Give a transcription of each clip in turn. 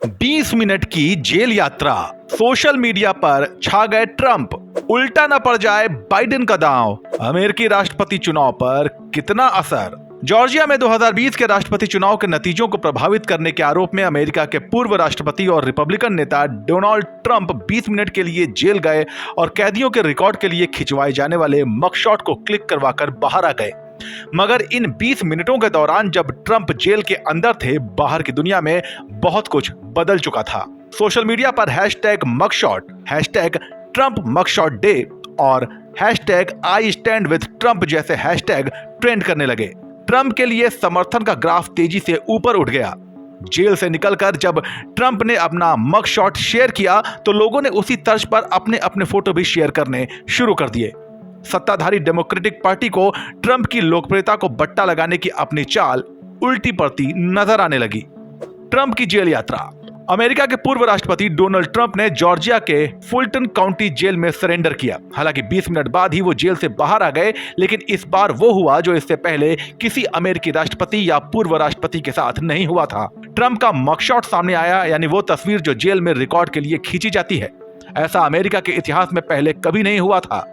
20 minute की jail यात्रा, social media पर छा गए ट्रंप, उल्टा न पड़ जाए बाइडेन का दांव, अमेरिकी राष्ट्रपति चुनाव पर कितना असर। जॉर्जिया में 2020 के राष्ट्रपति चुनाव के नतीजों को प्रभावित करने के आरोप में अमेरिका के पूर्व राष्ट्रपति और रिपब्लिकन नेता डोनाल्ड ट्रंप 20 मिनट के लिए जेल गए और कैदियों के रिकॉर्ड के लिए खिंचवाए जाने वाले मगशॉट को क्लिक करवाकर बाहर आ गए। मगर इन 20 मिनटों के दौरान जब ट्रंप जेल के अंदर थे, बाहर की दुनिया में बहुत कुछ बदल चुका था। सोशल मीडिया पर हैशटैग मगशॉट, हैशटैग ट्रंप मगशॉट डे और hashtag I stand with Trump जैसे हैशटैग ट्रेंड करने लगे। ट्रंप के लिए समर्थन का ग्राफ तेजी से ऊपर उठ गया। जेल से निकलकर जब ट्रंप ने अपना मगशॉट शेयर किया तो लोगों ने उसी तर्ज पर अपने अपने फोटो भी शेयर करने शुरू कर दिए। सत्ताधारी डेमोक्रेटिक पार्टी को ट्रंप की लोकप्रियता को बट्टा लगाने की अपनी चाल उल्टी पड़ती नजर आने लगी। ट्रंप की जेल यात्रा। अमेरिका के पूर्व राष्ट्रपति डोनाल्ड ट्रंप ने जॉर्जिया के फुलटन काउंटी जेल में सरेंडर किया। हालांकि 20 मिनट बाद ही वो जेल से बाहर आ गए, लेकिन इस बार वो हुआ जो इससे पहले किसी अमेरिकी राष्ट्रपति या पूर्व राष्ट्रपति के साथ नहीं हुआ था। ट्रंप का मगशॉट सामने आया, यानी वो तस्वीर जो जेल में रिकॉर्ड के लिए खींची जाती है। ऐसा अमेरिका के इतिहास में पहले कभी नहीं हुआ था।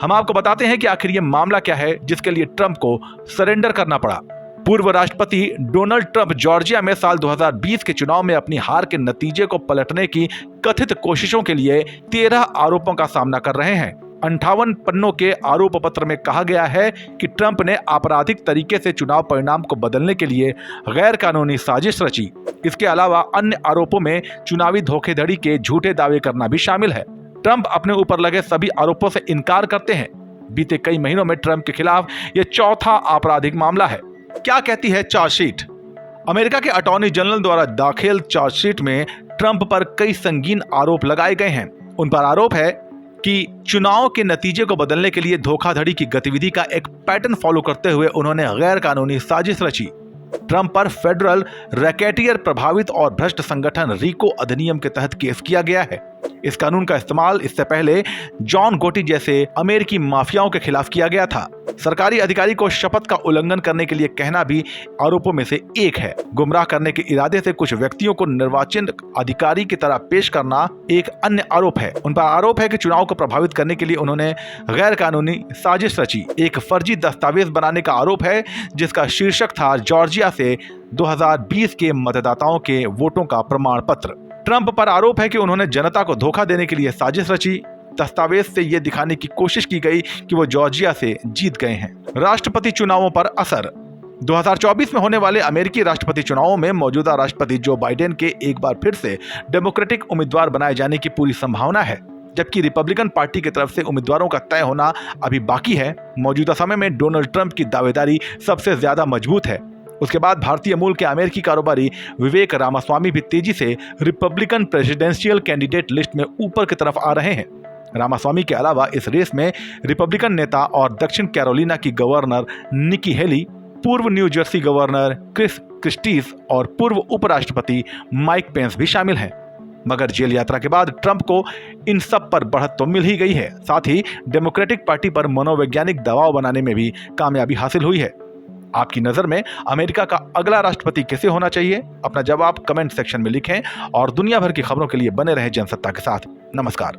हम आपको बताते हैं कि आखिर ये मामला क्या है जिसके लिए ट्रंप को सरेंडर करना पड़ा। पूर्व राष्ट्रपति डोनाल्ड ट्रंप जॉर्जिया में साल 2020 के चुनाव में अपनी हार के नतीजे को पलटने की कथित कोशिशों के लिए 13 आरोपों का सामना कर रहे हैं। 58 पन्नों के आरोप पत्र में कहा गया है कि ट्रंप ने आपराधिक तरीके से चुनाव परिणाम को बदलने के लिए गैर कानूनी साजिश रची। इसके अलावा अन्य आरोपों में चुनावी धोखेधड़ी के झूठे दावे करना भी शामिल है। ट्रंप अपने ऊपर लगे सभी आरोपों से इनकार करते हैं। बीते कई महीनों में ट्रंप के खिलाफ यह चौथा आपराधिक मामला है। क्या कहती है चार्जशीट? अमेरिका के अटॉर्नी जनरल द्वारा दाखिल चार्जशीट में ट्रंप पर कई संगीन आरोप लगाए गए हैं। उन पर आरोप है कि चुनाव के नतीजे को बदलने के लिए धोखाधड़ी की गतिविधि का एक पैटर्न फॉलो करते हुए उन्होंने गैर कानूनी साजिश रची। ट्रंप पर फेडरल रैकेटियर प्रभावित और भ्रष्ट संगठन रिको अधिनियम के तहत केस किया गया है। इस कानून का इस्तेमाल इससे पहले जॉन गोटी जैसे अमेरिकी माफियाओं के खिलाफ किया गया था। सरकारी अधिकारी को शपथ का उल्लंघन करने के लिए कहना भी आरोपों में से एक है। गुमराह करने के इरादे से कुछ व्यक्तियों को निर्वाचन अधिकारी की तरह पेश करना एक अन्य आरोप है। उन पर आरोप है कि चुनाव को प्रभावित करने के लिए उन्होंने गैर कानूनी साजिश रची। एक फर्जी दस्तावेज बनाने का आरोप है जिसका शीर्षक था जॉर्जिया से 2020 के मतदाताओं के वोटों का प्रमाण पत्र। ट्रंप पर आरोप है कि उन्होंने जनता को धोखा देने के लिए साजिश रची। दस्तावेज से यह दिखाने की कोशिश की गई कि वो जॉर्जिया से जीत गए हैं। राष्ट्रपति चुनावों पर असर। 2024 में होने वाले अमेरिकी राष्ट्रपति चुनावों में मौजूदा राष्ट्रपति जो बाइडेन के एक बार फिर से डेमोक्रेटिक उम्मीदवार बनाए जाने की पूरी संभावना है, जबकि रिपब्लिकन पार्टी की तरफ से उम्मीदवारों का तय होना अभी बाकी है। मौजूदा समय में डोनाल्ड ट्रंप की दावेदारी सबसे ज्यादा मजबूत है। उसके बाद भारतीय मूल के अमेरिकी कारोबारी विवेक रामास्वामी भी तेजी से रिपब्लिकन प्रेसिडेंशियल कैंडिडेट लिस्ट में ऊपर की तरफ आ रहे हैं। रामास्वामी के अलावा इस रेस में रिपब्लिकन नेता और दक्षिण कैरोलिना की गवर्नर निकी हेली, पूर्व न्यू जर्सी गवर्नर क्रिस क्रिस्टीस और पूर्व उपराष्ट्रपति माइक पेंस भी शामिल हैं। मगर जेल यात्रा के बाद ट्रंप को इन सब पर बढ़त तो मिल ही गई है, साथ ही डेमोक्रेटिक पार्टी पर मनोवैज्ञानिक दबाव बनाने में भी कामयाबी हासिल हुई है। आपकी नजर में अमेरिका का अगला राष्ट्रपति कैसे होना चाहिए? अपना जवाब कमेंट सेक्शन में लिखें और दुनिया भर की खबरों के लिए बने रहें जनसत्ता के साथ। नमस्कार।